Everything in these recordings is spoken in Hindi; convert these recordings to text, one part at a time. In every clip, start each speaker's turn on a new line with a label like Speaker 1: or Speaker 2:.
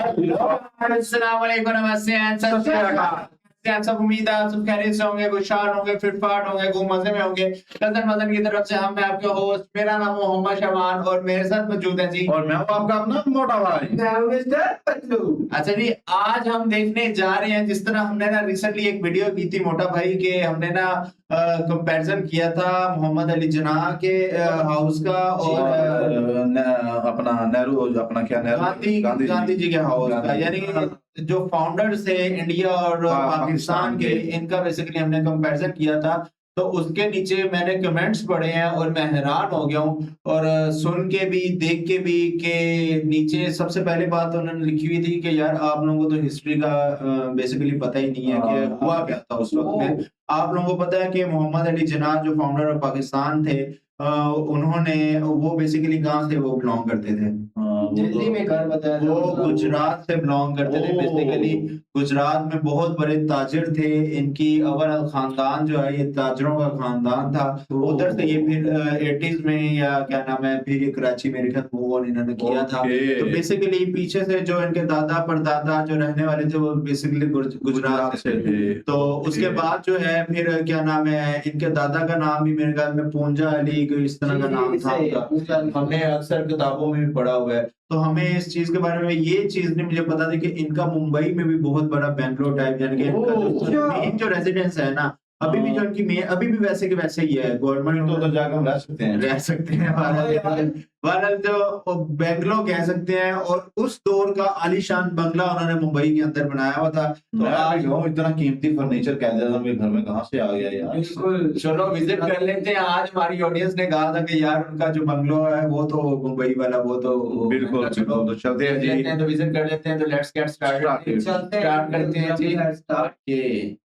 Speaker 1: अस्सलाम वालेकुम, नमस्ते एंड सत श्री अकाल। आप सब उम्मीद है आप सब खैरियत से होंगे, खुशहाल होंगे, फिटफाट होंगे, खूब मजे में होंगे। कजन मदन की तरफ से हम मैं आपके होस्ट, मेरा नाम मोहम्मद शबान और मेरे साथ मौजूद है जी।
Speaker 2: और मैं हूं आपका अपना मोटा भाई,
Speaker 1: मैं हूं मिस्टर पतलू। अच्छा जी, आज हम देखने जा रहे हैं, जिस तरह हमने ना रिसेंटली एक वीडियो की थी मोटा भाई के, हमने ना कंपैरिजन किया था मोहम्मद अली जिन्ना के हाउस का और
Speaker 2: अपना नेहरू, अपना क्या नेहरू
Speaker 1: गांधी जी के हाउस का, यानी जो फाउंडर्स थे इंडिया और पाकिस्तान के, इनका बेसिकली हमने कंपैरिजन किया था। तो उसके नीचे मैंने कमेंट्स पढ़े हैं और मैं हैरान हो गया हूँ, और सुन के भी देख के भी, के नीचे सबसे पहले बात उन्होंने लिखी हुई थी कि यार आप लोगों को तो हिस्ट्री का बेसिकली पता ही नहीं है कि हुआ क्या था उस वक्त में। आप लोगों को पता है कि मोहम्मद अली जिन्ना जो फाउंडर ऑफ पाकिस्तान थे, उन्होंने वो बेसिकली कहाँ से वो बिलोंग करते थे?
Speaker 3: दिल्ली में घर बताया था।
Speaker 1: वो गुजरात से बिलोंग करते थे बेसिकली। गुजरात में बहुत बड़े ताजिर थे। इनकी अव्वल खानदान जो है ये ताजिरों का खानदान था। उधर से ये फिर 80s में या क्या नाम है, फिर ये कराची मेरे ख्याल मूव ऑन इन्होंने किया था। तो बेसिकली पीछे से जो इनके दादा परदादा जो रहने वाले थे वो बेसिकली गुजरात से थे। तो उसके बाद जो है फिर क्या नाम है, इनके दादा का नाम भी मेरे ख्याल में पूंजा अली इस तरह का नाम था उनका। हमने अक्सर किताबों में भी पढ़ा हुआ है। तो हमें इस चीज के बारे में ये चीज नहीं मुझे पता थी कि इनका मुंबई में भी बहुत बड़ा बेंगलोर टाइप, यानी कि इनका जो मेन जो रेजिडेंस है ना, अभी भी जो इनकी मेन अभी भी वैसे के वैसे ही है। गवर्नमेंट
Speaker 2: तो जाकर हम रह सकते हैं
Speaker 1: वाला जो बेंगलोर कह सकते हैं, और उस दौर का आलीशान बंगला उन्होंने मुंबई के अंदर बनाया हुआ था।
Speaker 2: तो आज इतना कीमती फर्नीचर कायदे मेरे घर में कहाँ से आ गया यार?
Speaker 1: बिल्कुल, चलो विजिट कर लेते हैं। आज हमारी ऑडियंस ने कहा था कि यार उनका जो बंगलो है वो तो मुंबई वाला, वो तो
Speaker 2: बिल्कुल। चलो तो चलते हैं जी,
Speaker 1: तो विजिट कर लेते हैं। तो लेट्स गेट स्टार्टेड, स्टार्ट करते हैं जी।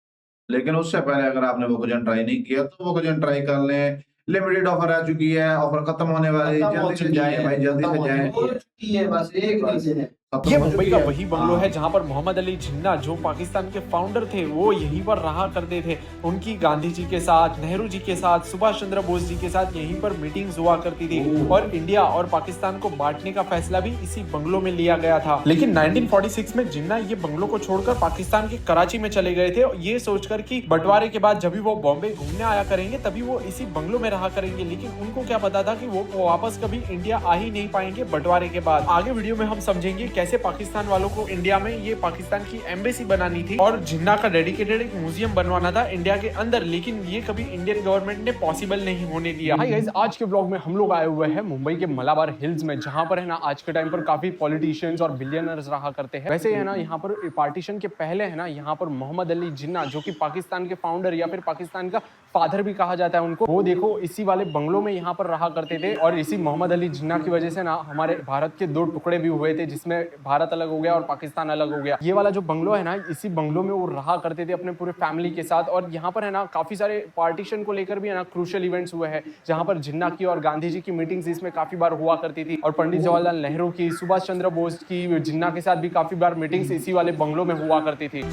Speaker 2: लेकिन उससे पहले अगर आपने वो कुजन ट्राई नहीं किया तो वो कुजन ट्राई कर लें। लिमिटेड ऑफर आ चुकी है, ऑफर खत्म होने वाली है, जल्दी से जाएं भाई, जल्दी से जाएं।
Speaker 3: बस एक रीजन है।
Speaker 4: ये मुंबई का वही बंगलो है जहां पर मोहम्मद अली जिन्ना जो पाकिस्तान के फाउंडर थे वो यहीं पर रहा करते थे। उनकी गांधी जी के साथ, नेहरू जी के साथ, सुभाष चंद्र बोस जी के साथ यहीं पर मीटिंग्स हुआ करती थी, और इंडिया और पाकिस्तान को बांटने का फैसला भी इसी बंगलो में लिया गया था। लेकिन 1946 में जिन्ना ये बंगलो को छोड़कर पाकिस्तान के कराची में चले गए थे, ये सोचकर कि बंटवारे के बाद जब भी वो बॉम्बे घूमने आया करेंगे तभी वो इसी बंगलो में रहा करेंगे। लेकिन उनको क्या पता था कि वो वापस कभी इंडिया आ ही नहीं पाएंगे बंटवारे के बाद। आगे वीडियो में हम समझेंगे कैसे पाकिस्तान वालों को इंडिया में ये पाकिस्तान की एम्बेसी बनानी थी और जिन्ना का डेडिकेटेड एक म्यूजियम बनवाना था इंडिया के अंदर, लेकिन ये कभी इंडियन गवर्नमेंट ने पॉसिबल नहीं होने दिया। हाय गाइस, आज के ब्लॉग में हम लोग आए हुए हैं मुंबई के मलाबार हिल्स में, जहां पर है ना आज के टाइम पर काफी पॉलिटिशियंस और बिलियनर्स रहा करते हैं। वैसे है ना यहाँ पर पार्टीशन के पहले है ना यहाँ पर मोहम्मद अली जिन्ना जो कि पाकिस्तान के फाउंडर या फिर पाकिस्तान का फादर भी कहा जाता है उनको, वो देखो इसी वाले बंगलों में यहाँ पर रहा करते थे। और इसी मोहम्मद अली जिन्ना की वजह से ना हमारे भारत के दो टुकड़े भी हुए थे, जिसमें भारत अलग हो गया और पाकिस्तान अलग हो गया। ये वाला जो बंगलो है ना, इसी बंगलो में वो रहा करते थे अपने पूरे फैमिली के साथ। और यहाँ पर है ना काफी सारे पार्टीशन को लेकर भी है ना क्रूशियल इवेंट्स हुए हैं, जहाँ पर जिन्ना की और गांधी जी की मीटिंग्स इसमें काफी बार हुआ करती थी, और पंडित जवाहरलाल नेहरू की, सुभाष चंद्र बोस की, जिन्ना के साथ भी काफी बार मीटिंग्स इसी वाले बंगलो में हुआ करती थी।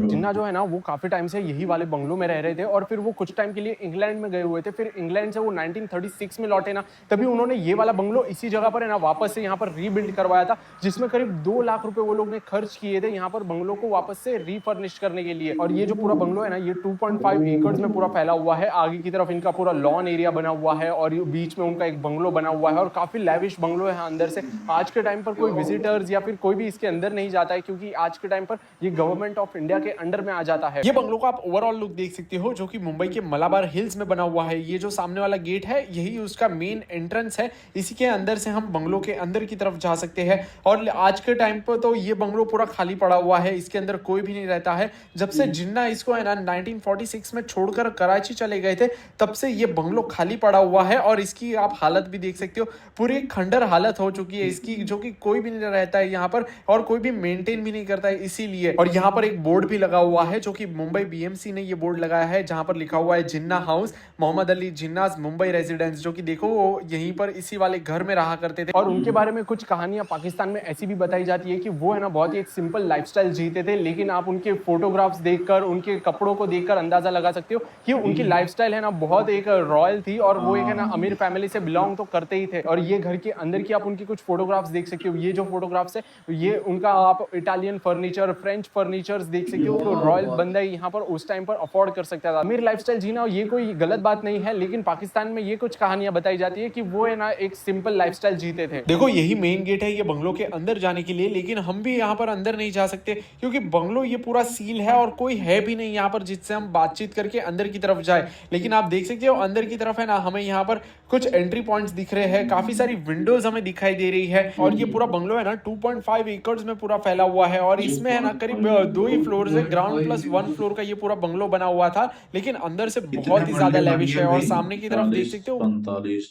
Speaker 4: जिन्ना जो है ना वो काफी टाइम से यही वाले बंगलों में रह रहे थे, और फिर वो कुछ टाइम के लिए इंग्लैंड में गए हुए थे। फिर इंग्लैंड से वो 1936 में लौटे ना, तभी उन्होंने ये वाला बंगलो इसी जगह पर है ना वापस से यहाँ पर रीबिल्ड करवाया था, जिसमें करीब 2 लाख रुपए वो लोग ने खर्च किए थे यहाँ पर बंगलो को वापस से रीफर्निश करने के लिए। और ये जो पूरा बंगलो है ना, ये 2.5 एकड़ में पूरा फैला हुआ है। आगे की तरफ इनका पूरा लॉन एरिया बना हुआ है, और बीच में उनका एक बंगलो बना हुआ है, और काफी लैविश बंगलो है अंदर से। आज के टाइम पर कोई विजिटर्स या फिर कोई भी इसके अंदर नहीं जाता है, क्योंकि आज के टाइम पर ये गवर्नमेंट ऑफ इंडिया के अंडर में आ जाता है। ये बंगलो का आप ओवरऑल लुक देख सकते हो, जो कि मुंबई के मलाबार हिल्स में बना हुआ है। ये जो सामने वाला गेट है यही उसका मेन एंट्रेंस है, इसी के अंदर से हम बंगलो के अंदर की तरफ जा सकते हैं। और आज के टाइम पर तो ये बंगलो पूरा खाली पड़ा हुआ है, इसके अंदर कोई भी नहीं रहता है। जब से जिन्ना इसको है ना 1946 में छोड़कर कराची चले गए थे, तब से ये बंगलो खाली पड़ा हुआ है। और इसकी आप हालत भी देख सकते हो, पूरी खंडर हालत हो चुकी है इसकी, जो कि कोई भी नहीं रहता है यहाँ पर और कोई भी मेंटेन भी नहीं करता है इसीलिए। और यहाँ पर एक बोर्ड बोर्ड भी लगा हुआ है जो कि मुंबई बीएमसी ने ये बोर्ड लगाया है, जहां पर लिखा हुआ है जिन्ना हाउस, मोहम्मद अली जिन्नाज मुंबई रेजिडेंस, जो कि देखो वो यहीं पर इसी वाले घर में रहा करते थे। और उनके बारे में कुछ कहानियां पाकिस्तान में ऐसी भी बताई जाती है कि वो है ना बहुत ही एक सिंपल लाइफस्टाइल जीते थे, लेकिन आप उनके फोटोग्राफ्स देखकर, उनके कपड़ों को देखकर अंदाजा लगा सकते हो कि उनकी लाइफस्टाइल है ना बहुत एक रॉयल थी और वो एक है ना अमीर फैमिली से बिलोंग तो करते ही थे। और ये घर के अंदर की आप उनकी कुछ फोटोग्राफ्स देख सकते हो। ये जो फोटोग्राफ्स है ये उनका आप इटालियन फर्नीचर, फ्रेंच फर्नीचर्स देख सकते हो। तो रॉयल बंदा यहाँ पर उस टाइम पर अफोर्ड कर सकता था। अमीर लाइफस्टाइल जीना ये कोई गलत बात नहीं है, लेकिन पाकिस्तान में ये कुछ कहानियां बताई जाती है कि वो है ना एक सिंपल लाइफस्टाइल जीते थे। देखो यही मेन गेट है ये बंगलो के अंदर जाने के लिए, लेकिन हम भी यहाँ पर अंदर नहीं जा सकते क्योंकि बंगलो ये पूरा सील है और कोई है भी नहीं यहाँ पर जिससे हम बातचीत करके अंदर की तरफ जाए। लेकिन आप देख सकते हो अंदर की तरफ है ना हमें यहाँ पर कुछ एंट्री पॉइंट्स दिख रहे हैं, काफी सारी विंडोज हमें दिखाई दे रही है। और ये पूरा बंगलो है ना 2.5 एकड़ में पूरा फैला हुआ है और इसमें है ना करीब 2 ही फ्लोर है, ग्राउंड प्लस 1 फ्लोर का ये पूरा बंगलो बना हुआ था, लेकिन अंदर से बहुत ही ज्यादा लेविश है। और सामने की तरफ देख सकते हो
Speaker 2: 45,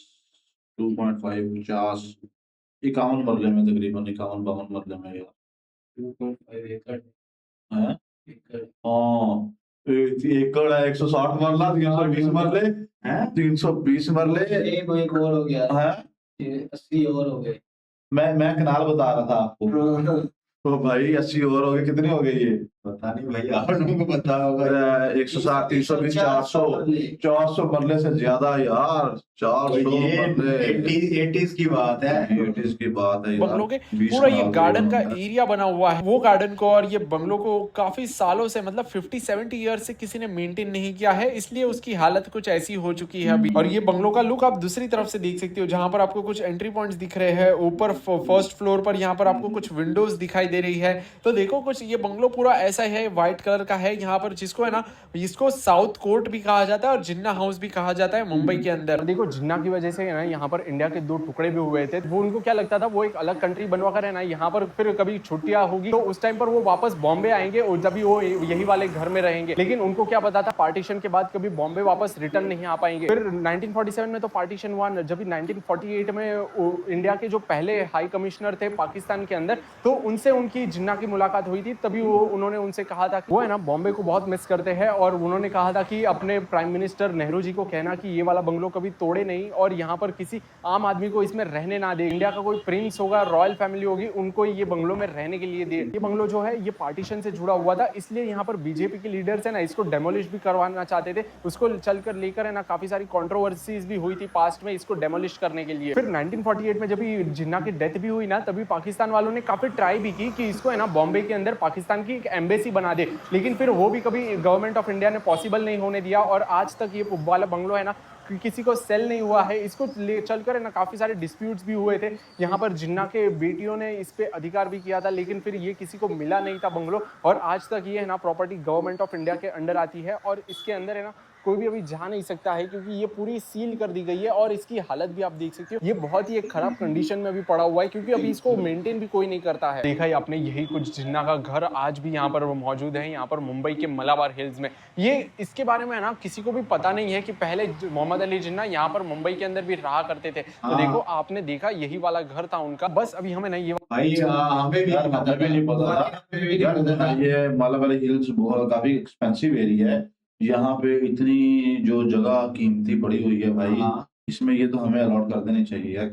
Speaker 2: 2.5, 50, 51 मरले में, तकरीबन 51-52 मरले में यार।
Speaker 3: 2.5 एकड़
Speaker 2: हैं?
Speaker 3: एकड़
Speaker 2: हाँ, एकड़ है 160 मरला, 320 मरले हैं, 320 मरले
Speaker 3: एक और हो गया
Speaker 2: हैं।
Speaker 3: 80 और हो गए।
Speaker 2: मैं कनाल बता रहा था आपको, तो भाई 80 और हो गए, कितने हो गए ये?
Speaker 1: पता नहीं भाई, आप लोगों को पता होगा।
Speaker 2: 160, 320, 400 मरले से ज्यादा यार, 400 मरले।
Speaker 1: 80s की बात है।
Speaker 2: 80s की बात है यार।
Speaker 4: बंगलों के
Speaker 2: 20
Speaker 4: पूरा ये
Speaker 2: साल
Speaker 4: गार्डन का
Speaker 2: हो गए।
Speaker 4: एरिया बना हुआ है, वो गार्डन को और ये बंगलों को काफी सालों से मतलब 50-70 ईयर से किसी ने मेंटेन नहीं किया है, इसलिए उसकी हालत कुछ ऐसी हो चुकी है अभी। और ये बंगलों का लुक आप दूसरी तरफ से देख सकते हो, जहां पर आपको कुछ एंट्री पॉइंट्स दिख रहे हैं। ऊपर फर्स्ट फ्लोर पर यहाँ पर आपको कुछ विंडोज दिखाई दे रही है। तो देखो कुछ ये बंगलो पूरा ऐसा है, व्हाइट कलर का है यहाँ पर, जिसको है ना इसको साउथ कोर्ट भी कहा जाता है और जिन्ना हाउस भी कहा जाता है मुंबई के अंदर। देखो जिन्ना की वजह से है ना यहाँ पर इंडिया के 2 टुकड़े भी हुए थे। वो उनको क्या लगता था वो एक अलग कंट्री बनवा कर है ना यहाँ पर फिर कभी छुट्टियां होगी तो उस टाइम पर वो वापस बॉम्बे आएंगे और जब वो यही वाले घर में रहेंगे। लेकिन उनको क्या पता था पार्टीशन के बाद कभी बॉम्बे वापस रिटर्न नहीं आ पाएंगे। फिर 1947 में तो पार्टीशन हुआ, जब 1948 में इंडिया के जो पहले हाई कमिश्नर थे पाकिस्तान के अंदर, तो उनसे उनकी जिन्ना की मुलाकात हुई थी। तभी वो उन्होंने उनसे कहा था कि वो है ना बॉम्बे को बहुत मिस करते हैं और उन्होंने कहा था कि अपने प्राइम मिनिस्टर नेहरू जी को कहना कि ये वाला बंगलो कभी तोड़े नहीं और यहाँ पर किसी आम आदमी को इसमें रहने ना दे। इंडिया का कोई प्रिंस होगा, रॉयल फैमिली होगी, उनको ये बंगलो में रहने के लिए दे। ये बंगलो जो है ये पार्टीशन से जुड़ा हुआ था, इसलिए यहाँ पर बीजेपी के लीडर्स है ना इसको डेमोलिश भी करवाना चाहते थे। उसको चलकर लेकर है ना काफी सारी कॉन्ट्रोवर्सीज भी हुई थी पास्ट में इसको डेमोलिश करने के लिए। फिर 1948 में जब जिन्ना की डेथ भी हुई ना, तभी पाकिस्तान वालों ने काफी ट्राई भी की कि इसको है ना बॉम्बे के अंदर पाकिस्तान की एक एम्बेसी बना दे, लेकिन फिर वो भी कभी गवर्नमेंट ऑफ इंडिया ने पॉसिबल नहीं होने दिया। और आज तक ये वाला बंगलो है ना किसी को सेल नहीं हुआ है। इसको ले चलकर है ना काफ़ी सारे डिस्प्यूट्स भी हुए थे। यहाँ पर जिन्ना के बेटियों ने इस पे अधिकार भी किया था, लेकिन फिर ये किसी को मिला नहीं था बंगलो। और आज तक ये है ना प्रॉपर्टी गवर्नमेंट ऑफ इंडिया के अंडर आती है और इसके अंदर है ना कोई भी अभी जा नहीं सकता है क्योंकि ये पूरी सील कर दी गई है। और इसकी हालत भी आप देख सकते हो, ये बहुत ही एक खराब कंडीशन में भी पड़ा हुआ है क्योंकि अभी इसको मेंटेन भी कोई नहीं करता है। देखा ही आपने, यही कुछ जिन्ना का घर आज भी यहाँ पर मौजूद है, यहाँ पर मुंबई के मलाबार हिल्स में। ये इसके बारे में है ना किसी को भी पता नहीं है कि पहले मोहम्मद अली जिन्ना यहाँ पर मुंबई के अंदर भी रहा करते थे। तो देखो आपने देखा यही वाला घर था उनका। बस अभी हमें नहीं ये
Speaker 1: भाई हमें भी
Speaker 2: यार मुझे भी नहीं पता था। ये मालाबार हिल्स बहुत काफी एक्सपेंसिव एरिया है। यहाँ पे इतनी जो जगह कीमती पड़ी हुई है भाई, इसमें ये तो हमें अलॉट कर देनी चाहिए यार,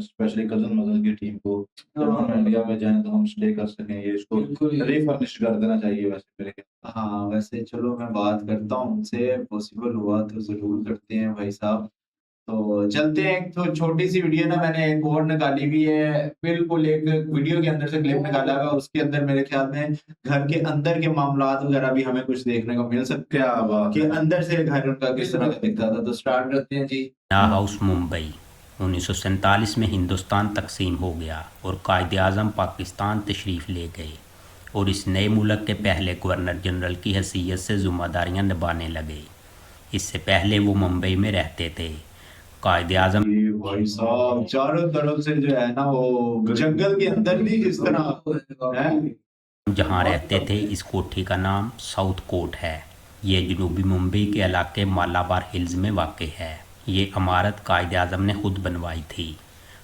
Speaker 2: स्पेशली कजन मजन की टीम को। जब हम इंडिया में जाएं तो हम स्टे कर सकें, ये इसको रिफर्निश कर देना चाहिए वैसे मेरे ख्याल।
Speaker 1: हाँ वैसे चलो मैं बात करता हूँ उनसे, पॉसिबल हुआ तो जरूर करते हैं भाई साहब। तो चलते हैं, एक तो छोटी सी वीडियो ना मैंने एक और निकाली भी है, बिल्कुल एक वीडियो के अंदर से क्लिप निकाला हुआ, उसके अंदर मेरे ख्याल में घर के अंदर के मामलात वगैरह भी हमें कुछ देखने को मिल सकते हैं।
Speaker 2: क्या बात
Speaker 1: कि अंदर से घर उनका किस तरह का दिखता था। तो स्टार्ट करते हैं जी।
Speaker 5: जिन्ना हाउस मुंबई 1947 में हिंदुस्तान तकसीम हो गया और कायदे आज़म पाकिस्तान तशरीफ़ ले गए और इस नए मुल्क के पहले गवर्नर जनरल की हैसियत से ज़िम्मेदारियां निभाने लगे। इससे पहले वो मुंबई में रहते थे। कायदे आज़म
Speaker 1: भाई साहब चारों तरफ से जो है ना वो जंगल के अंदर भी इस तरह है।
Speaker 5: जहाँ रहते थे, इस कोठी का नाम साउथ कोर्ट है। ये जनूबी मुंबई के इलाके मालाबार हिल्स में वाक़ है। ये इमारत कायदे आज़म ने खुद बनवाई थी।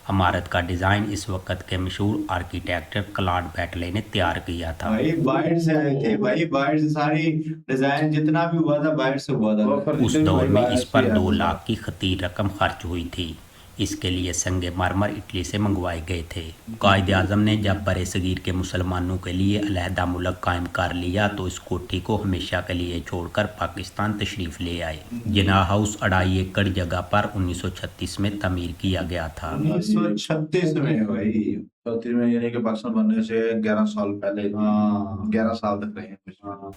Speaker 5: इमारत का डिज़ाइन इस वक्त के मशहूर आर्किटेक्टर क्लॉड बैटले ने तैयार किया था।
Speaker 1: भाई बाहर से आए थे भाई, बाहर से सारी डिजाइन जितना भी हुआ था बाहर से हुआ था।
Speaker 5: उस दौर में इस पर 2 लाख की खतीर रकम खर्च हुई थी। इसके लिए संगे मरमर इटली से मंगवाए गए थे। कायद आज़म ने जब बड़े सगीर के मुसलमानों के लिए अलहदा मुल्क कायम कर लिया तो इस कोठी को हमेशा के लिए छोड़कर पाकिस्तान तशरीफ़ ले आए। जिनाह हाउस 2.5 एकड़ जगह पर 1936 में तमीर किया गया था।
Speaker 1: 1936 में भाई,
Speaker 2: में यानी कि पाकिस्तान बनने से 11 साल पहले,
Speaker 1: हाँ
Speaker 2: 11 साल तक रहे हैं कुछ।
Speaker 1: हाँ।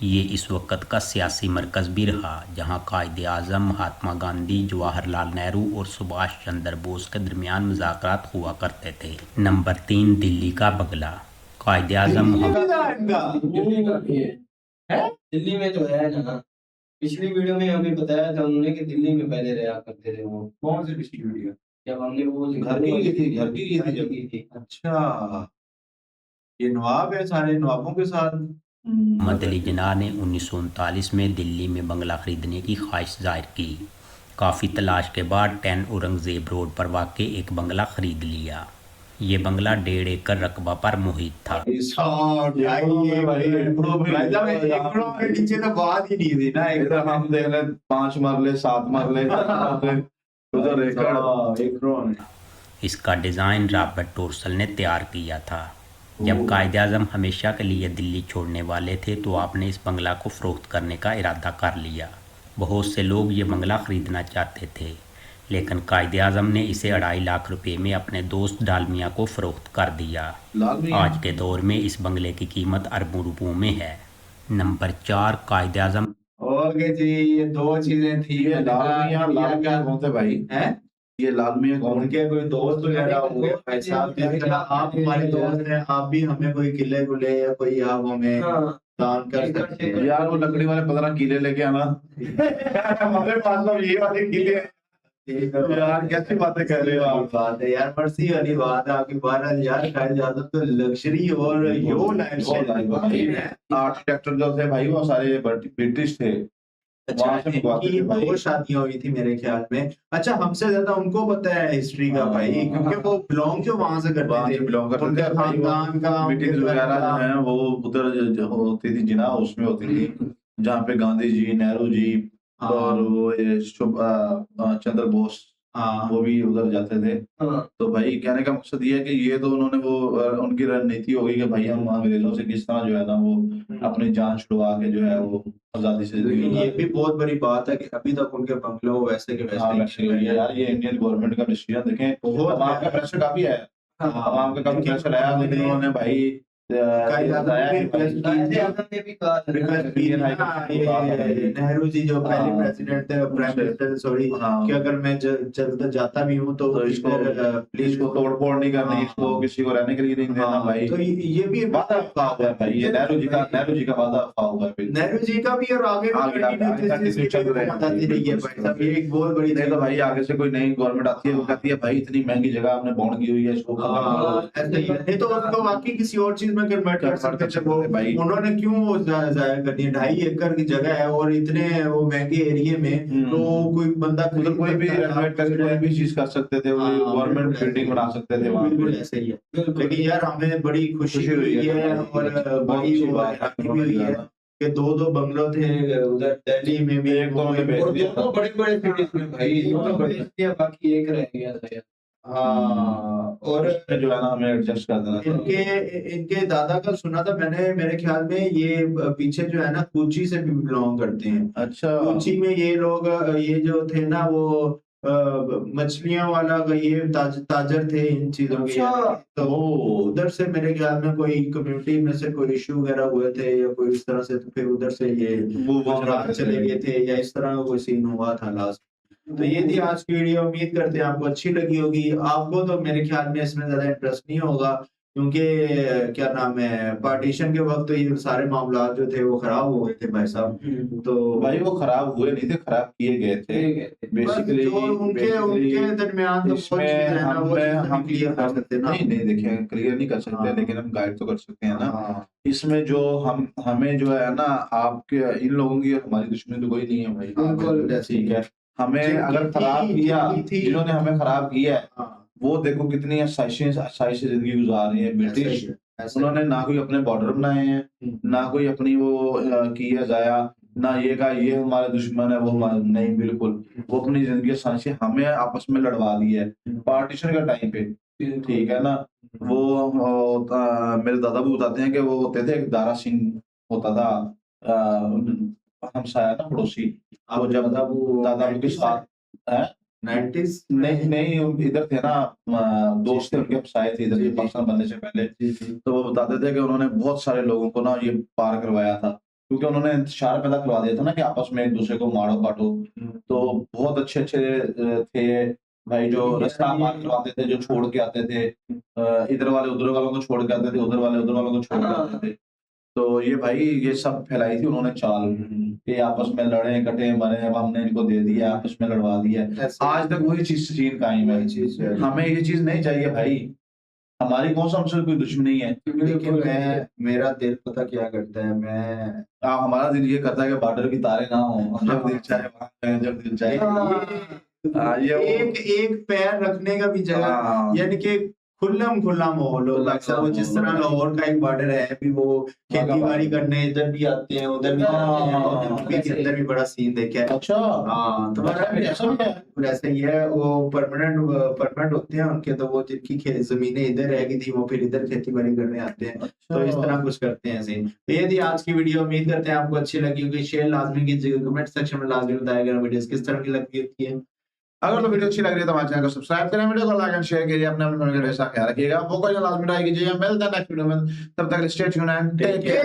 Speaker 5: ये इस वक्त का सियासी मरकज़ भी रहा, जहाँ कायद आज़म, महात्मा गांधी, जवाहरलाल नेहरू और सुभाष चंद्र बोस के दरमियान मुज़ाकरात हुआ करते थे। नंबर 3, दिल्ली का बंगला। कायद आज़म
Speaker 3: दिल्ली का भी है, दिल्ली में तो है ना। पिछली वीडियो में हमें बताया था उन्होंने कि दिल्ली में पहले रहा करते थे वो।
Speaker 1: कौन सी पिछली वीडियो?
Speaker 3: जब हमने वो
Speaker 2: घर की थी, घर की थी।
Speaker 1: अच्छा, ये नवाब है, सारे नवाबों के साथ।
Speaker 5: मोहम्मद अली जिन्ना ने 1939 में दिल्ली में बंगला खरीदने की ख्वाहिश जाहिर की। काफ़ी तलाश के बाद 10 औरंगज़ेब रोड पर वाक़ एक बंगला खरीद लिया। ये बंगला 1.5 एकड़ रकबा पर मुहित था।
Speaker 1: नीचे तो बात ही नहीं थी ना,
Speaker 2: इधर हम देख ले 5 मरले 7 मरले उधर एकड़।
Speaker 5: इसका डिज़ाइन रॉबर्ट टोरसल ने तैयार किया था। जब कायद आज़म हमेशा के लिए दिल्ली छोड़ने वाले थे तो आपने इस बंगला को फ़रोख्त करने का इरादा कर लिया। बहुत से लोग ये बंगला ख़रीदना चाहते थे, लेकिन कायद आज़म ने इसे 2.5 लाख रुपए में अपने दोस्त डालमिया को फ़रोख्त कर दिया। आज के दौर में इस बंगले की कीमत अरबों रुपयों में है। नंबर 4, कायद आज़म।
Speaker 1: ओके जी, ये 2 चीजें थी।
Speaker 2: लाल कौन थे भाई?
Speaker 1: हैं?
Speaker 2: ये लाल मियाँ कौन?
Speaker 1: उनके कोई दोस्त वगैरह होंगे भाई साहब, जिस तरह आप हमारे दोस्त हैं, आप भी हमें कोई किले गुले या कोई आप हमें दान कर सकते हैं।
Speaker 2: यार वो लकड़ी वाले 15 किले लेके आना। हमारे पास तो ये वाले किले यार, कैसी बातें कर रहे हो आप?
Speaker 1: बात है यार, मर्सी वाली बात है आपकी। 12,000 कायद आज़म तो लग्जरी और यो लाइफस्टाइल है।
Speaker 2: आर्किटेक्चर जो थे भाई वो सारे ब्रिटिश थे।
Speaker 1: अच्छा, इनकी 2 शादियां हुई थी मेरे ख्याल में। अच्छा, हमसे ज्यादा उनको पता है हिस्ट्री का भाई, क्योंकि वो बिलोंग जो वहां से करते थे,
Speaker 2: बिलोंग करते
Speaker 1: उनके
Speaker 2: थे।
Speaker 1: खानदान का
Speaker 2: मीटिंग्स वगैरह जो है वो उधर जो होती थी जिना उसमें होती थी, जहाँ पे गांधी जी, नेहरू जी और वो ये चंद्र बोस वो भी उधर जाते थे। तो भाई कहने का मकसद ये है कि ये तो उन्होंने वो उनकी रणनीति होगी कि भाई हम अंग्रेजों से किस तरह जो है ना वो अपनी जान छुड़वा के जो है वो आजादी से।
Speaker 1: ये भी बहुत बड़ी बात है कि अभी तक उनके बंगलों वैसे के वैसे
Speaker 2: यार ये इंडियन गवर्नमेंट का डिसीजन देखें, आवाम का प्रेशर काफी है, आवाम का काफी प्रेशर आया, लेकिन उन्होंने भाई
Speaker 1: नेहरू जी जो पहले प्रेसिडेंट थे, प्राइम मिनिस्टर, सॉरी, कि अगर मैं चलता जाता भी हूँ तो
Speaker 2: इसको प्लीज को तोड़ फोड़ नहीं करनी, इसको किसी को रहने के लिए नहीं देना भाई।
Speaker 1: तो ये भी
Speaker 2: वादा हुआ है भाई, ये नेहरू जी का वादा हुआ है।
Speaker 1: नेहरू जी का भी और आगे बताती रही है भाई साहब, ये एक बहुत बड़ी।
Speaker 2: नहीं तो भाई आगे से कोई नई गवर्नमेंट आती है वो कहती है भाई इतनी महंगी जगह आपने बॉन्ड की हुई है, इसको
Speaker 1: नहीं तो उसको वाकई किसी और चीज में कन्वर्ट कर सकते थे वो भाई। उन्होंने क्यों जाया कर दिया? 2.5 एकड़ की जगह है और इतने वो महंगे एरिया में, तो कोई बंदा
Speaker 2: उधर कोई भी रेनोवेट करके कोई भी चीज कर सकते थे, वो गवर्नमेंट बिल्डिंग बना सकते थे वहाँ पे।
Speaker 1: ऐसे ही है। लेकिन यार हमें बड़ी खुशी हुई है और बड़ी हैरानी भी हुई है कि 2 बंगलो थे उधर दिल्ली में भी,
Speaker 2: एक दोनों ने बेच दिया था।
Speaker 3: बड़े सिटीज में भाई, दोनों बेच दिया, बाकी एक रह गया था यार।
Speaker 1: और
Speaker 2: जो है ना हमें एडजस्ट कर देना।
Speaker 1: इनके दादा का सुना था मैंने, मेरे ख्याल में ये पीछे जो है ना कोची से भी बिलोंग करते हैं।
Speaker 2: अच्छा,
Speaker 1: कोची में ये लोग, ये जो थे ना वो मछलियां वाला ये ताजर थे इन चीजों के। तो उधर से मेरे ख्याल में कोई कम्युनिटी में से कोई इश्यू वगैरह हुए थे या कोई इस तरह से, तो फिर उधर से ये गुजरात चले गए थे या इस तरह कोई सीन हुआ था लास्ट। तो ये थी आज की वीडियो, उम्मीद करते हैं आपको अच्छी लगी होगी। आपको तो मेरे ख्याल में इसमें ज्यादा इंटरेस्ट नहीं होगा, क्योंकि क्या नाम है, पार्टीशन के वक्त तो ये सारे मामला जो थे वो खराब हो गए थे भाई साहब। तो
Speaker 2: भाई वो खराब हुए नहीं थे, खराब किए गए थे बेसिकली।
Speaker 1: उनके दरमियान
Speaker 2: इसमें हम क्लियर कर सकते हैं ना? नहीं देखिए, क्लियर नहीं कर सकते, लेकिन हम गाइड तो कर सकते हैं ना। इसमें जो हमें जो है ना, आपके इन लोगों की हमारी दुश्मनी तो कोई नहीं है भाई,
Speaker 1: बिल्कुल
Speaker 2: ठीक है। हमें अगर खराब किया, जिन्होंने हमें खराब किया है वो देखो कितनी आसाइश से जिंदगी गुजार रही है ब्रिटिश। उन्होंने ना कोई अपने बॉर्डर बनाए हैं, ना कोई अपनी वो की है जाया, ना ये कहा ये हमारे दुश्मन है वो हमारे, नहीं बिल्कुल, वो अपनी जिंदगी आसानी से हमें आपस में लड़वा दी है पार्टीशन का टाइम पे, ठीक है ना। वो मेरे दादा भी बताते हैं कि वो होते थे, एक दारा सिंह होता था हमसाया ना पड़ोसी, वो जब दादा के साथ है
Speaker 1: 90s
Speaker 2: नहीं इधर थे ना, दोस्त थे उनके हमसाए थे इधर, पाकिस्तान बनने से पहले। तो वो बताते थे कि उन्होंने बहुत सारे लोगों को ना ये पार करवाया था, क्योंकि उन्होंने इंतशार पैदा करवा दिया था ना कि आपस में एक दूसरे को मारो काटो। तो बहुत अच्छे थे भाई, जो रास्ता पार करवाते थे, जो छोड़ के आते थे, इधर वाले उधर वालों को छोड़ के आते थे, उधर वाले उधर वालों को छोड़ के आते थे। तो ये भाई ये सब फैलाई थी उन्होंने चाल, ये आपस में लड़े कटे मरे, अब हमने इनको दे दिया, आपस में लड़वा दिया। आज तक वही सीन कायम है। हमें ये चीज नहीं चाहिए भाई, हमारी कौन सा हमसे कोई दुश्मनी है।
Speaker 1: लेकिन मेरा दिल पता क्या करता है, मैं
Speaker 2: हमारा दिल ये करता है कि बॉर्डर की तारे ना हो, हम जब दिल चाहे वहां जाएं, जब दिल चाहे
Speaker 1: एक पैर रखने का भी जगह, यानी कि खुल्ला माहौल हो। अक्सर वो जिस तरह लाहौर का एक बॉर्डर है, भी वो खेती बाड़ी करने इधर भी आते हैं उधर भी जाते हैं, और यूपी के अंदर भी बड़ा सीन देखा है।
Speaker 2: अच्छा
Speaker 1: हाँ, तो ऐसा ही है, वो परमानेंट होते हैं उनके, तो वो जिनकी जमीनें इधर रह गई थी वो फिर इधर खेती बाड़ी करने आते हैं। तो इस तरह कुछ करते हैं सीन। तो ये थी आज की वीडियो, उम्मीद करते हैं आपको अच्छी लगी होगी। शेयर लाजमी कीजिएगा, कमेंट सेक्शन में लाजमी बताइएगा वीडियोस किस तरह की लगी होती है।
Speaker 2: अगर तो वीडियो अच्छी लग रही है तो हमारे चैनल को सब्सक्राइब करें, वीडियो को लाइक एंड शेयर कीजिए, अपने ख्याल रखिएगा। वो कोई लाजमी ट्राई कीजिए, मिलते हैं नेक्स्ट वीडियो में, तब तक stay tuned and take care.